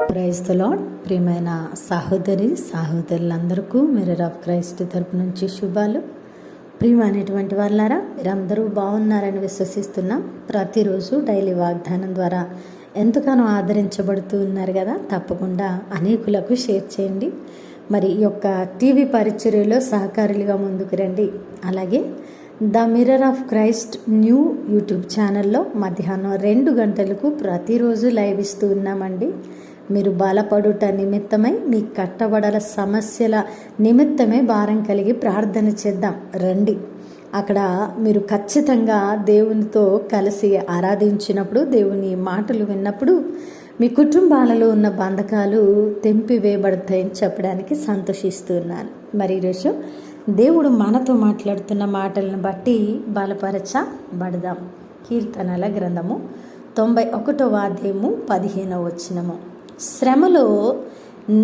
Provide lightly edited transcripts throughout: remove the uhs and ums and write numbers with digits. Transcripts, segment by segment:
Praise the lord. ప్రియమైన సహోదరులందరికీ mirror of Christ తరపు నుంచి శుభాలు. ప్రియమైనటువంటి వాళ్ళారా, మీరందరూ బాగున్నారని విశ్వసిస్తున్నాం. ప్రతిరోజు డైలీ వాగ్దానం ద్వారా ఎంతగానో ఆదరించబడుతూ ఉన్నారు కదా. తప్పకుండా అనేకులకు షేర్ చేయండి. మరి ఈ యొక్క టీవీ పరిచర్యలో సహకారులుగా ముందుకు రండి. అలాగే the mirror of Christ new YouTube ఛానల్లో మధ్యాహ్నం 2 గంటలకు ప్రతిరోజు లైవ్ ఇస్తూ ఉన్నామండి. మీరు బలపడుట నిమిత్తమై మీ కట్టబడల సమస్యల నిమిత్తమే భారం కలిగి ప్రార్థన చేద్దాం రండి. అక్కడ మీరు ఖచ్చితంగా దేవునితో కలిసి ఆరాధించినప్పుడు, దేవుని మాటలు విన్నప్పుడు మీ కుటుంబాలలో ఉన్న బంధకాలు తెంపివేయబడతాయని చెప్పడానికి సంతోషిస్తున్నాను. మరి ఈరోజు దేవుడు మనతో మాట్లాడుతున్న మాటలను బట్టి బలపరచబడదాం. కీర్తనల గ్రంథము 91వ అధ్యాయము 15వ వచనము. శ్రమలో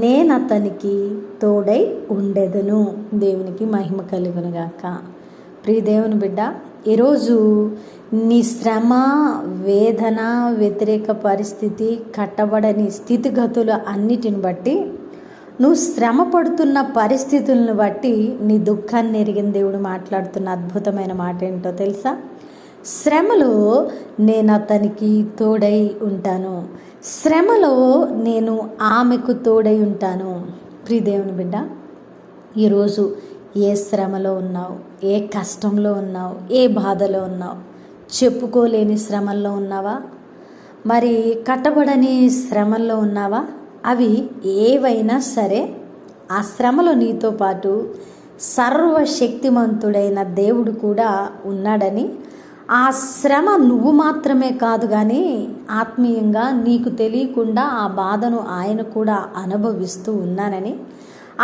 నేనతనికి తోడై ఉండెదను. దేవునికి మహిమ కలుగునుగాక. ప్రియ దేవుని బిడ్డ, ఈరోజు నీ శ్రమ, వేదన, వ్యతిరేక పరిస్థితి, కట్టబడని స్థితిగతులు అన్నిటిని బట్టి, నువ్వు శ్రమ పడుతున్న పరిస్థితులను బట్టి నీ దుఃఖాన్ని ఎరిగిన దేవుడు మాట్లాడుతున్న అద్భుతమైన మాట ఏంటో తెలుసా? శ్రమలో నేను అతనికి తోడై ఉంటాను, శ్రమలో నేను ఆమెకు తోడై ఉంటాను. ప్రియదేవుని బిడ్డ, ఈరోజు ఏ శ్రమలో ఉన్నావు, ఏ కష్టంలో ఉన్నావు, ఏ బాధలో ఉన్నావు? చెప్పుకోలేని శ్రమల్లో ఉన్నావా? మరి కట్టబడని శ్రమల్లో ఉన్నావా? అవి ఏవైనా సరే, ఆ శ్రమలో నీతో పాటు సర్వశక్తిమంతుడైన దేవుడు కూడా ఉన్నాడని, ఆ శ్రమ నువ్వు మాత్రమే కాదు కానీ ఆత్మీయంగా నీకు తెలియకుండా ఆ బాధను ఆయన కూడా అనుభవిస్తూ ఉన్నానని,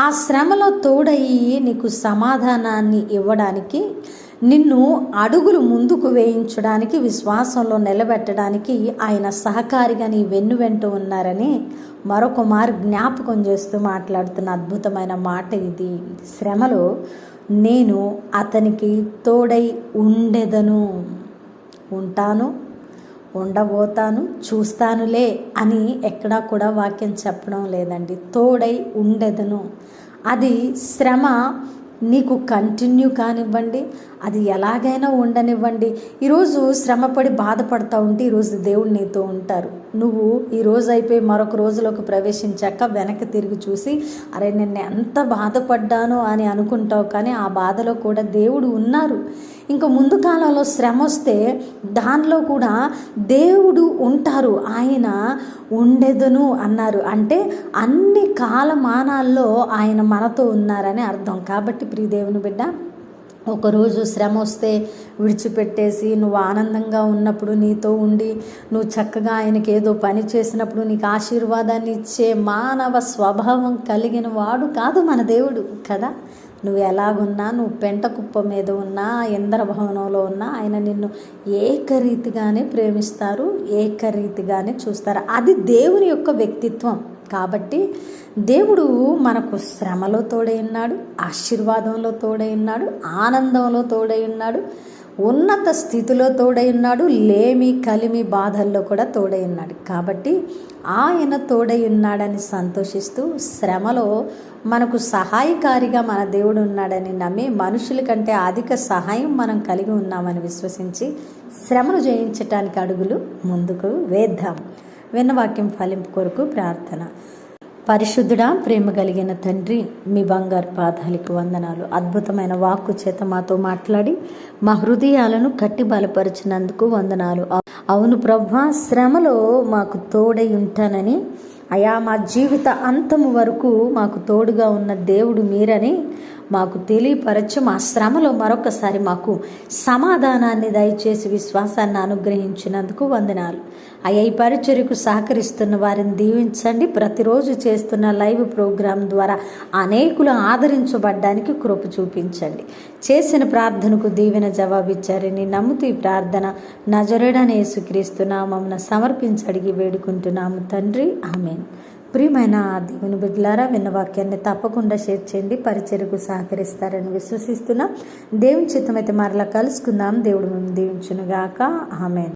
ఆ శ్రమలో తోడయి నీకు సమాధానాన్ని ఇవ్వడానికి, నిన్ను అడుగులు ముందుకు వేయించడానికి, విశ్వాసంలో నిలబెట్టడానికి ఆయన సహకారిగా నీ వెన్నువెంటూ ఉన్నారని మరొక మారు జ్ఞాపకం చేస్తూ మాట్లాడుతున్న అద్భుతమైన మాట ఇది. శ్రమలో నేను అతనికి తోడై ఉండెదను, ఉంటాను, ఉండబోతాను, చూస్తానులే అని ఎక్కడా కూడా వాక్యం చెప్పడం లేదండి. తోడై ఉండెదను. అది శ్రమ నీకు కంటిన్యూ కానివ్వండి, అది ఎలాగైనా ఉండనివ్వండి. ఈరోజు శ్రమపడి బాధపడతా ఉంటే ఈరోజు దేవుడు నీతో ఉంటారు. నువ్వు ఈరోజు అయిపోయి మరొక రోజులోకి ప్రవేశించాక వెనక్కి తిరిగి చూసి అరే నేను ఎంత బాధపడ్డాను అని అనుకుంటావు, కానీ ఆ బాధలో కూడా దేవుడు ఉన్నారు. ఇంకా ముందు కాలంలో శ్రమ వస్తే దానిలో కూడా దేవుడు ఉంటారు, ఆయన ఉండెదను అన్నారు. అంటే అన్ని కాలమానాల్లో ఆయన మనతో ఉన్నారని అర్థం. కాబట్టి ప్రియ దేవుని బిడ్డ, ఒకరోజు శ్రమ వస్తే విడిచిపెట్టేసి నువ్వు ఆనందంగా ఉన్నప్పుడు నీతో ఉండి నువ్వు చక్కగా ఆయనకి ఏదో పని చేసినప్పుడు నీకు ఆశీర్వాదాన్ని ఇచ్చే మానవ స్వభావం కలిగిన వాడు కాదు మన దేవుడు కదా. నువ్వు ఎలాగున్నా, నువ్వు పెంట కుప్ప మీద ఉన్నా, ఇంద్రభవనంలో ఉన్నా, ఆయన నిన్ను ఏకరీతిగానే ప్రేమిస్తారు, ఏకరీతిగానే చూస్తారు. అది దేవుని యొక్క వ్యక్తిత్వం. కాబట్టి దేవుడు మనకు శ్రమలో తోడై ఉన్నాడు, ఆశీర్వాదంలో తోడై ఉన్నాడు, ఆనందంలో తోడై ఉన్నాడు, ఉన్నత స్థితిలో తోడై ఉన్నాడు, లేమి కలిమి బాధల్లో కూడా తోడై ఉన్నాడు. కాబట్టి ఆయన తోడై ఉన్నాడని సంతోషిస్తూ, శ్రమలో మనకు సహాయకారిగా మన దేవుడు ఉన్నాడని నమ్మి, మనుషుల కంటే అధిక సహాయం మనం కలిగి ఉన్నామని విశ్వసించి శ్రమను జయించటానికి అడుగులు ముందుకు వేద్దాం. విన్నవాక్యం ఫలింపు కొరకు ప్రార్థన. పరిశుద్ధుడా, ప్రేమ కలిగిన తండ్రి, మీ బంగారు పాదాలకు వందనాలు. అద్భుతమైన వాక్కు చేత మాతో మాట్లాడి మా హృదయాలను కట్టి బలపరిచినందుకు వందనాలు. అవును ప్రభువా, శ్రమలో మాకు తోడై ఉంటానని, అయా మా జీవిత అంతము వరకు మాకు తోడుగా ఉన్న దేవుడు మీరని మాకు తెలియపరచు. మా శ్రమలో మరొకసారి మాకు సమాధానాన్ని దయచేసి విశ్వాసాన్ని అనుగ్రహించినందుకు వందనాలు. అయ్యా, ఈ పరిచర్యకు సహకరిస్తున్న వారిని దీవించండి. ప్రతిరోజు చేస్తున్న లైవ్ ప్రోగ్రాం ద్వారా అనేకులు ఆదరించబడ్డానికి కృప చూపించండి. చేసిన ప్రార్థనకు దీవెన జవాబిచ్చారని నమ్ముతూ ఈ ప్రార్థన నజరేయుడైన యేసుక్రీస్తు నామమున సమర్పించి అడిగి వేడుకుంటున్నాము తండ్రి, ఆమేన్. ప్రియమైన దేవుని బిడ్డలారా, విన్న వాక్యాన్ని తప్పకుండా షేర్ చేయండి. పరిచర్యకు సహకరిస్తారని విశ్వసిస్తున్నాం. దేవుని చిత్తమైతే మరలా కలుసుకుందాం. దేవుడు మేము దీవించునుగాక. ఆమేన్.